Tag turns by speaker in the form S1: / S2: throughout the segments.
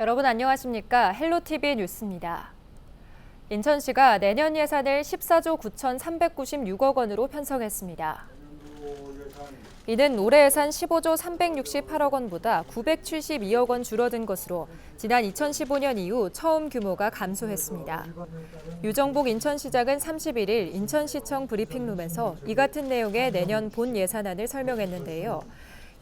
S1: 여러분 안녕하십니까? 헬로티비 뉴스입니다. 인천시가 내년 예산을 14조 9,396억 원으로 편성했습니다. 이는 올해 예산 15조 368억 원보다 972억 원 줄어든 것으로 지난 2015년 이후 처음 규모가 감소했습니다. 유정복 인천시장은 31일 인천시청 브리핑룸에서 이 같은 내용의 내년 본 예산안을 설명했는데요.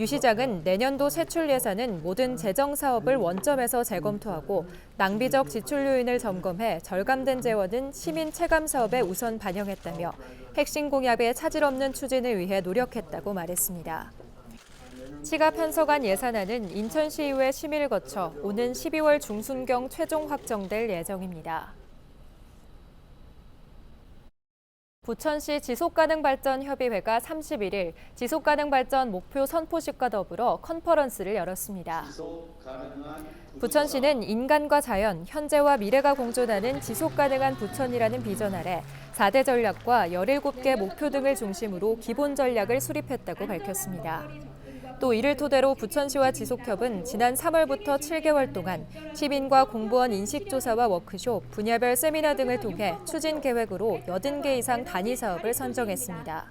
S1: 유 시장은 내년도 세출 예산은 모든 재정 사업을 원점에서 재검토하고 낭비적 지출 요인을 점검해 절감된 재원은 시민 체감 사업에 우선 반영했다며 핵심 공약의 차질 없는 추진을 위해 노력했다고 말했습니다. 시가 편성한 예산안은 인천시의회 심의를 거쳐 오는 12월 중순경 최종 확정될 예정입니다. 부천시 지속가능발전협의회가 31일 지속가능발전 목표 선포식과 더불어 컨퍼런스를 열었습니다. 부천시는 인간과 자연, 현재와 미래가 공존하는 지속가능한 부천이라는 비전 아래 4대 전략과 17개 목표 등을 중심으로 기본 전략을 수립했다고 밝혔습니다. 또 이를 토대로 부천시와 지속협은 지난 3월부터 7개월 동안 시민과 공무원 인식조사와 워크숍, 분야별 세미나 등을 통해 추진 계획으로 80개 이상 단위 사업을 선정했습니다.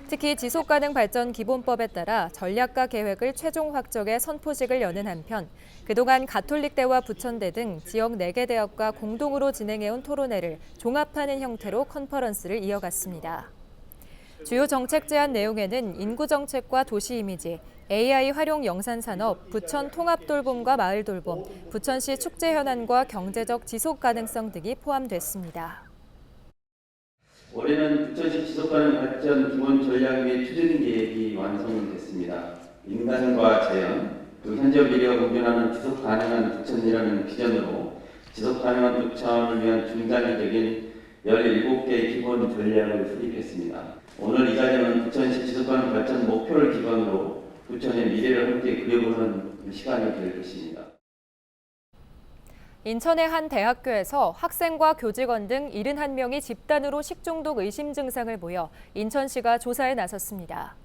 S1: 특히 지속가능발전기본법에 따라 전략과 계획을 최종 확정해 선포식을 여는 한편 그동안 가톨릭대와 부천대 등 지역 4개 대학과 공동으로 진행해온 토론회를 종합하는 형태로 컨퍼런스를 이어갔습니다. 주요 정책 제안 내용에는 인구정책과 도시 이미지, AI 활용 영산산업, 부천 통합돌봄과 마을돌봄, 부천시 축제 현안과 경제적 지속 가능성 등이 포함됐습니다.
S2: 올해는 부천시 지속가능 발전 기본 전략 및 추진 계획이 완성됐습니다. 인간과 자연, 그리고 현재 미래가 공존하는 지속 가능한 부천이라는 비전으로 지속 가능한 부천을 위한 중장기적인 17개의 기본 전략을 수립했습니다. 오늘 이 자리는 부천시 지속가능 발전 목표를 기반으로 부천의 미래를 함께 그려보는 시간이 될 것입니다.
S1: 인천의 한 대학교에서 학생과 교직원 등 71명이 집단으로 식중독 의심 증상을 보여 인천시가 조사에 나섰습니다.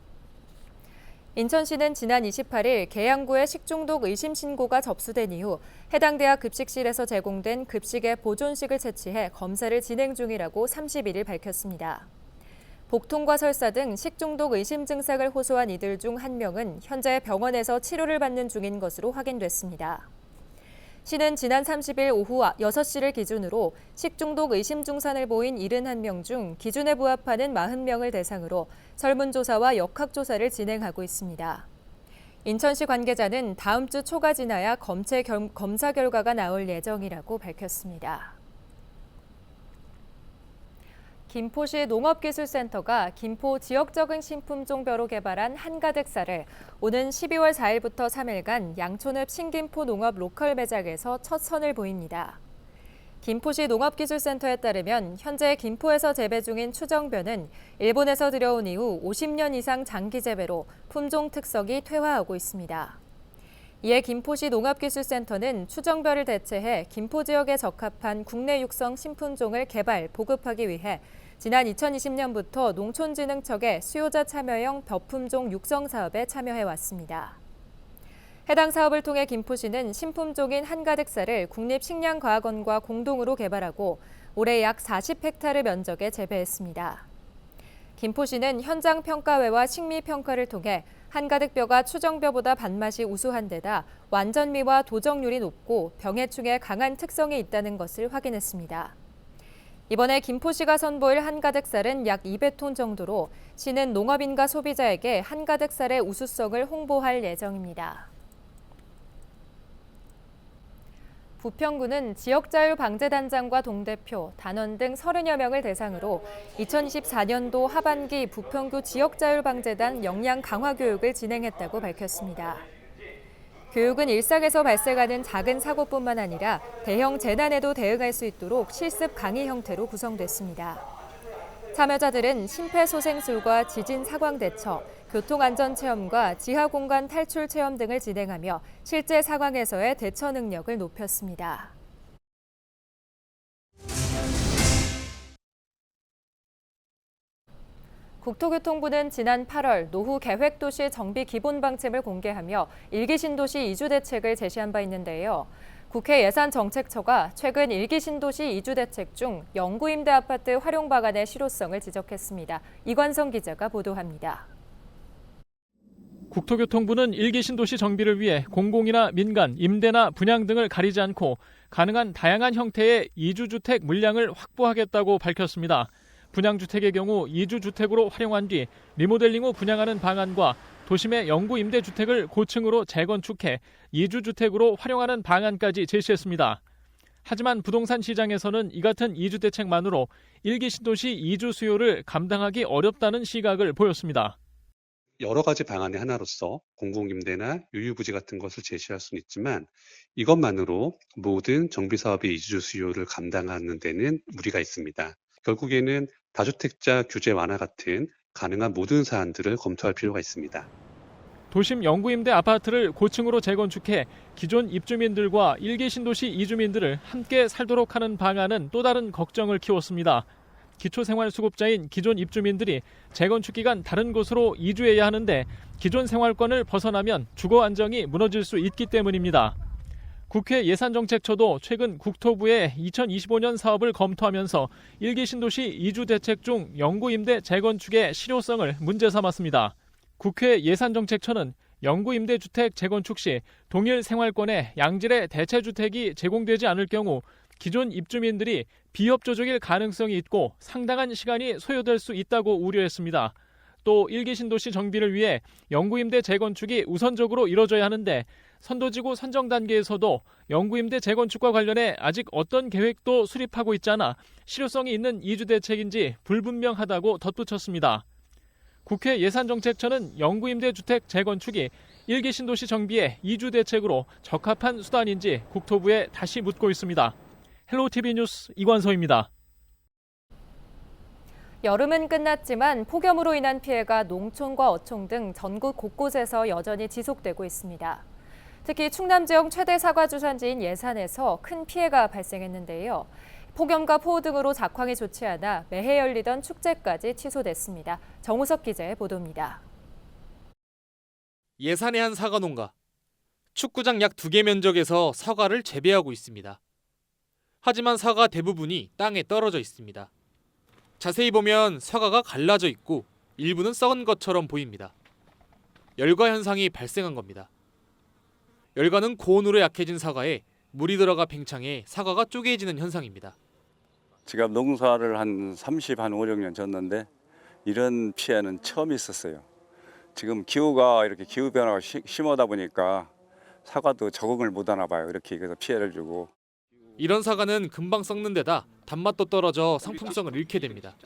S1: 인천시는 지난 28일 계양구에 식중독 의심 신고가 접수된 이후 해당 대학 급식실에서 제공된 급식에 보존식을 채취해 검사를 진행 중이라고 31일 밝혔습니다. 복통과 설사 등 식중독 의심 증상을 호소한 이들 중 1명은 현재 병원에서 치료를 받는 중인 것으로 확인됐습니다. 시는 지난 30일 오후 6시를 기준으로 식중독 의심 증상을 보인 71명 중 기준에 부합하는 40명을 대상으로 설문조사와 역학조사를 진행하고 있습니다. 인천시 관계자는 다음 주 초가 지나야 검사 결과가 나올 예정이라고 밝혔습니다. 김포시 농업기술센터가 김포 지역적응 신품종벼로 개발한 한가득 쌀을 오는 12월 4일부터 3일간 양촌읍 신김포 농업 로컬 매장에서 첫 선을 보입니다. 김포시 농업기술센터에 따르면 현재 김포에서 재배 중인 추정벼는 일본에서 들여온 이후 50년 이상 장기 재배로 품종 특성이 퇴화하고 있습니다. 이에 김포시 농업기술센터는 추정벼를 대체해 김포 지역에 적합한 국내 육성 신품종을 개발, 보급하기 위해 지난 2020년부터 농촌진흥청의 수요자 참여형 벼품종 육성 사업에 참여해왔습니다. 해당 사업을 통해 김포시는 신품종인 한가득 쌀을 국립식량과학원과 공동으로 개발하고 올해 약 40헥타르 면적에 재배했습니다. 김포시는 현장 평가회와 식미 평가를 통해 한가득 벼가 추정벼보다 단맛이 우수한 데다 완전미와 도정률이 높고 병해충에 강한 특성이 있다는 것을 확인했습니다. 이번에 김포시가 선보일 한가득 쌀은 약 200톤 정도로 시는 농업인과 소비자에게 한가득 쌀의 우수성을 홍보할 예정입니다. 부평구는 지역자율방재단장과 동대표, 단원 등 30여 명을 대상으로 2024년도 하반기 부평구 지역자율방재단 역량 강화 교육을 진행했다고 밝혔습니다. 교육은 일상에서 발생하는 작은 사고뿐만 아니라 대형 재난에도 대응할 수 있도록 실습 강의 형태로 구성됐습니다. 참여자들은 심폐소생술과 지진 상황 대처, 교통안전 체험과 지하 공간 탈출 체험 등을 진행하며 실제 상황에서의 대처 능력을 높였습니다. 국토교통부는 지난 8월 노후 계획도시 정비 기본 방침을 공개하며 1기 신도시 이주 대책을 제시한 바 있는데요. 국회 예산정책처가 최근 1기 신도시 이주 대책 중 영구 임대 아파트 활용 방안의 실효성을 지적했습니다. 이관성 기자가 보도합니다.
S3: 국토교통부는 1기 신도시 정비를 위해 공공이나 민간, 임대나 분양 등을 가리지 않고 가능한 다양한 형태의 이주주택 물량을 확보하겠다고 밝혔습니다. 분양주택의 경우 이주주택으로 활용한 뒤 리모델링 후 분양하는 방안과 도심의 영구 임대주택을 고층으로 재건축해 이주주택으로 활용하는 방안까지 제시했습니다. 하지만 부동산 시장에서는 이 같은 이주 대책만으로 1기 신도시 이주 수요를 감당하기 어렵다는 시각을 보였습니다.
S4: 여러 가지 방안의 하나로서 공공임대나 유유부지 같은 것을 제시할 수는 있지만 이것만으로 모든 정비사업의 이주 수요를 감당하는 데는 무리가 있습니다. 결국에는 다주택자 규제 완화 같은 가능한 모든 사안들을 검토할 필요가 있습니다.
S3: 도심 영구임대 아파트를 고층으로 재건축해 기존 입주민들과 1기 신도시 이주민들을 함께 살도록 하는 방안은 또 다른 걱정을 키웠습니다. 기초생활수급자인 기존 입주민들이 재건축 기간 다른 곳으로 이주해야 하는데 기존 생활권을 벗어나면 주거 안정이 무너질 수 있기 때문입니다. 국회 예산정책처도 최근 국토부의 2025년 사업을 검토하면서 1기 신도시 이주 대책 중 영구임대 재건축의 실효성을 문제 삼았습니다. 국회 예산정책처는 영구임대주택 재건축 시 동일 생활권에 양질의 대체주택이 제공되지 않을 경우 기존 입주민들이 비협조적일 가능성이 있고 상당한 시간이 소요될 수 있다고 우려했습니다. 또 1기 신도시 정비를 위해 영구임대 재건축이 우선적으로 이뤄져야 하는데 선도지구 선정 단계에서도 영구임대 재건축과 관련해 아직 어떤 계획도 수립하고 있지 않아 실효성이 있는 이주 대책인지 불분명하다고 덧붙였습니다. 국회 예산정책처는 영구임대 주택 재건축이 1기 신도시 정비의 이주 대책으로 적합한 수단인지 국토부에 다시 묻고 있습니다. 헬로티비 뉴스 이관서입니다.
S1: 여름은 끝났지만 폭염으로 인한 피해가 농촌과 어촌 등 전국 곳곳에서 여전히 지속되고 있습니다. 특히 충남 지역 최대 사과 주산지인 예산에서 큰 피해가 발생했는데요. 폭염과 폭우 등으로 작황이 좋지 않아 매해 열리던 축제까지 취소됐습니다. 정우석 기자의 보도입니다.
S5: 예산의 한 사과 농가. 축구장 약 2개 면적에서 사과를 재배하고 있습니다. 하지만 사과 대부분이 땅에 떨어져 있습니다. 자세히 보면 사과가 갈라져 있고 일부는 썩은 것처럼 보입니다. 열과 현상이 발생한 겁니다. 열과는 고온으로 약해진 사과에 물이 들어가 팽창해 사과가 쪼개지는 현상입니다.
S6: 제가 농사를 한 5, 6년 졌는데 이런 피해는 처음 있었어요. 지금 기후가 이렇게 기후 변화가 심하다 보니까 사과도 적응을 못 하나 봐요. 이렇게 그래서 피해를 주고.
S5: 이런 사과는 금방 썩는 데다 단맛도 떨어져 상품성을 잃게 됩니다.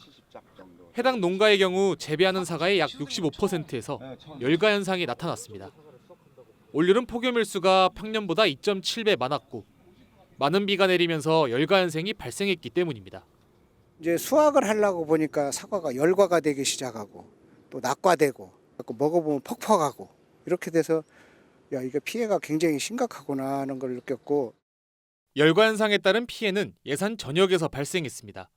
S5: 해당 농가의 경우 재배하는 사과의 약 65%에서 열과 현상이 나타났습니다. 올여름 폭염 일수가 평년보다 2.7배 많았고 많은 비가 내리면서 열과 현상이 발생했기 때문입니다.
S7: 이제 수확을 하려고 보니까 사과가 열과가 되기 시작하고 또 낙과되고 먹어보면 퍽퍽하고 이렇게 돼서 야 이게 피해가 굉장히 심각하구나 하는 걸 느꼈고.
S5: 열과 현상에 따른 피해는 예산 전역에서 발생했습니다.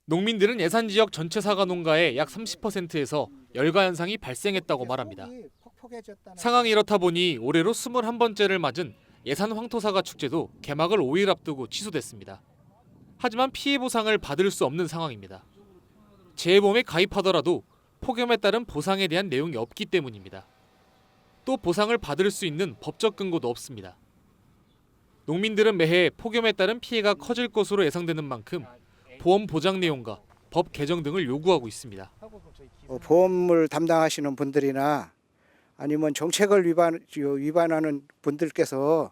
S5: 농민들은 예산 지역 전체 사과 농가의 약 30%에서 열과 현상이 발생했다고 말합니다. 상황이 이렇다 보니 올해로 21번째를 맞은 예산 황토사과 축제도 개막을 5일 앞두고 취소됐습니다. 하지만 피해 보상을 받을 수 없는 상황입니다. 재해보험에 가입하더라도 폭염에 따른 보상에 대한 내용이 없기 때문입니다. 또 보상을 받을 수 있는 법적 근거도 없습니다. 농민들은 매해 폭염에 따른 피해가 커질 것으로 예상되는 만큼 보험 보장 내용과 법 개정 등을 요구하고 있습니다.
S7: 보험을 담당하시는 분들이나 아니면 정책을 위반하는 분들께서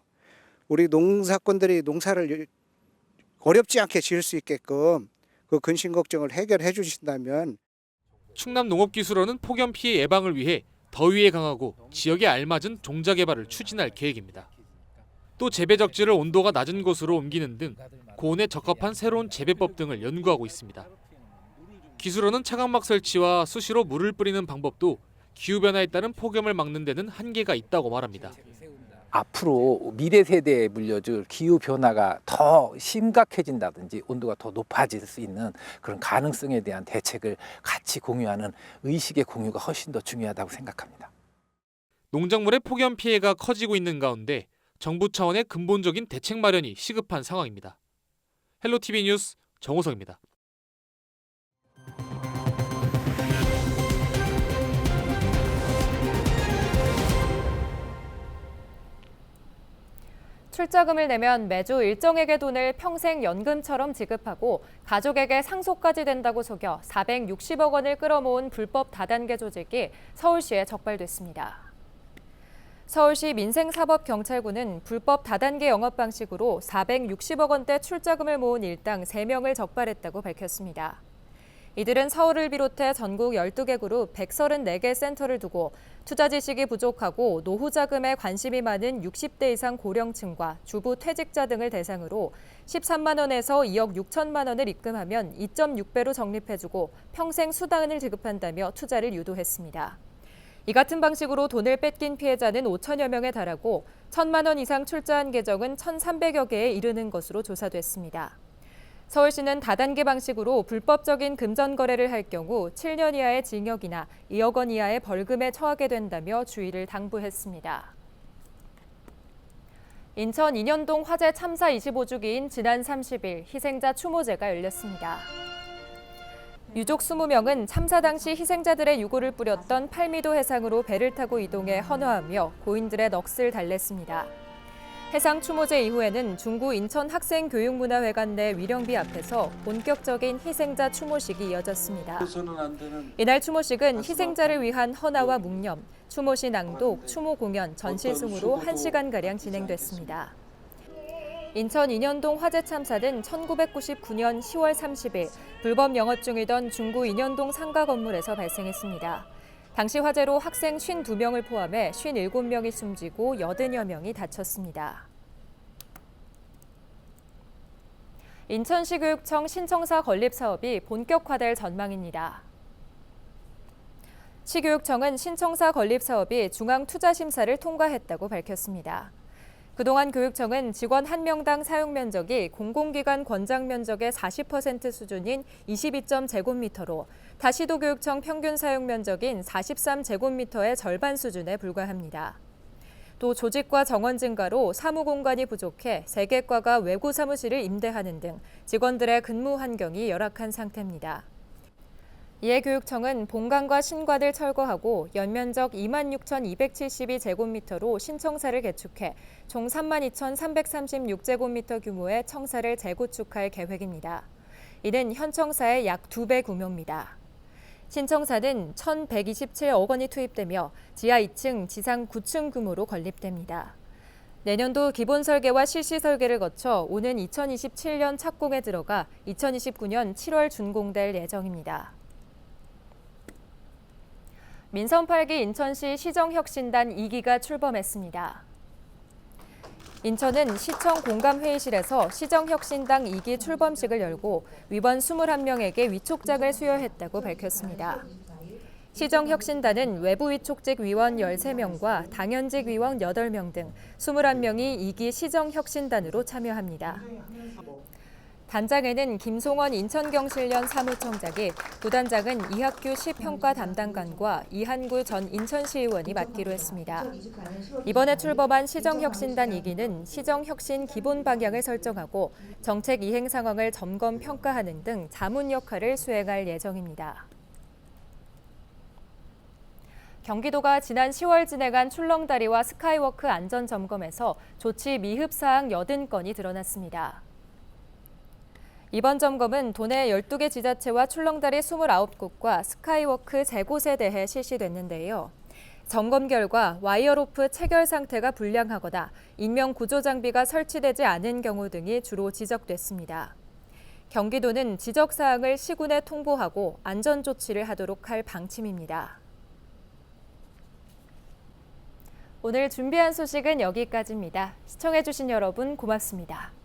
S7: 우리 농사꾼들이 농사를 어렵지 않게 지을 수 있게끔 그 근심 걱정을 해결해 주신다면.
S5: 충남농업기술원은 폭염 피해 예방을 위해 더위에 강하고 지역에 알맞은 종자 개발을 추진할 계획입니다. 또 재배 적지를 온도가 낮은 곳으로 옮기는 등 고온에 적합한 새로운 재배법 등을 연구하고 있습니다. 기술원은 차광막 설치와 수시로 물을 뿌리는 방법도 기후변화에 따른 폭염을 막는 데는 한계가 있다고 말합니다.
S8: 앞으로 미래 세대에 물려줄 기후 변화가 더 심각해진다든지 온도가 더 높아질 수 있는 그런 가능성에 대한 대책을 같이 공유하는 의식의 공유가 훨씬 더 중요하다고 생각합니다.
S5: 농작물의 폭염 피해가 커지고 있는 가운데 정부 차원의 근본적인 대책 마련이 시급한 상황입니다. 헬로티비 뉴스 정호성입니다.
S1: 출자금을 내면 매주 일정액의 돈을 평생 연금처럼 지급하고 가족에게 상속까지 된다고 속여 460억 원을 끌어모은 불법 다단계 조직이 서울시에 적발됐습니다. 서울시 민생사법경찰국은 불법 다단계 영업 방식으로 460억 원대 출자금을 모은 일당 3명을 적발했다고 밝혔습니다. 이들은 서울을 비롯해 전국 12개 그룹 134개 센터를 두고 투자 지식이 부족하고 노후 자금에 관심이 많은 60대 이상 고령층과 주부 퇴직자 등을 대상으로 13만 원에서 2억 6천만 원을 입금하면 2.6배로 적립해주고 평생 수당을 지급한다며 투자를 유도했습니다. 이 같은 방식으로 돈을 뺏긴 피해자는 5천여 명에 달하고 1천만 원 이상 출자한 계정은 1,300여 개에 이르는 것으로 조사됐습니다. 서울시는 다단계 방식으로 불법적인 금전 거래를 할 경우 7년 이하의 징역이나 2억 원 이하의 벌금에 처하게 된다며 주의를 당부했습니다. 인천 인현동 화재 참사 25주기인 지난 30일 희생자 추모제가 열렸습니다. 유족 20명은 참사 당시 희생자들의 유골을 뿌렸던 팔미도 해상으로 배를 타고 이동해 헌화하며 고인들의 넋을 달랬습니다. 해상 추모제 이후에는 중구 인천학생교육문화회관 내 위령비 앞에서 본격적인 희생자 추모식이 이어졌습니다. 이날 추모식은 희생자를 위한 헌화와 묵념, 추모시 낭독, 추모 공연, 전시 승으로 1시간가량 진행됐습니다. 인천 인현동 화재 참사는 1999년 10월 30일 불법 영업 중이던 중구 인현동 상가 건물에서 발생했습니다. 당시 화재로 학생 52명을 포함해 57명이 숨지고 80여 명이 다쳤습니다. 인천시 교육청 신청사 건립 사업이 본격화될 전망입니다. 시교육청은 신청사 건립 사업이 중앙투자심사를 통과했다고 밝혔습니다. 그동안 교육청은 직원 1명당 사용 면적이 공공기관 권장 면적의 40% 수준인 22.제곱미터로 다시도교육청 평균 사용 면적인 43제곱미터의 절반 수준에 불과합니다. 또 조직과 정원 증가로 사무 공간이 부족해 3개 과가 외부 사무실을 임대하는 등 직원들의 근무 환경이 열악한 상태입니다. 이에 교육청은 본관과 신관을 철거하고 연면적 26,272제곱미터로 신청사를 개축해 총 32,336제곱미터 규모의 청사를 재구축할 계획입니다. 이는 현 청사의 약 2배 규모입니다. 신청사는 1,127억 원이 투입되며 지하 2층, 지상 9층 규모로 건립됩니다. 내년도 기본 설계와 실시 설계를 거쳐 오는 2027년 착공에 들어가 2029년 7월 준공될 예정입니다. 민선 8기 인천시 시정혁신단 2기가 출범했습니다. 인천은 시청 공감회의실에서 시정혁신당 2기 출범식을 열고 위원 21명에게 위촉장을 수여했다고 밝혔습니다. 시정혁신단은 외부 위촉직 위원 13명과 당연직 위원 8명 등 21명이 2기 시정혁신단으로 참여합니다. 단장에는 김송원 인천경실련 사무총장이, 부단장은 이학규 시평가 담당관과 이한구 전 인천시의원이 맡기로 했습니다. 이번에 출범한 시정혁신단 2기는 시정혁신 기본 방향을 설정하고 정책 이행 상황을 점검 평가하는 등 자문 역할을 수행할 예정입니다. 경기도가 지난 10월 진행한 출렁다리와 스카이워크 안전점검에서 조치 미흡 사항 80건이 드러났습니다. 이번 점검은 도내 12개 지자체와 출렁다리 29곳과 스카이워크 3곳에 대해 실시됐는데요. 점검 결과 와이어로프 체결 상태가 불량하거나 인명 구조 장비가 설치되지 않은 경우 등이 주로 지적됐습니다. 경기도는 지적 사항을 시군에 통보하고 안전 조치를 하도록 할 방침입니다. 오늘 준비한 소식은 여기까지입니다. 시청해주신 여러분 고맙습니다.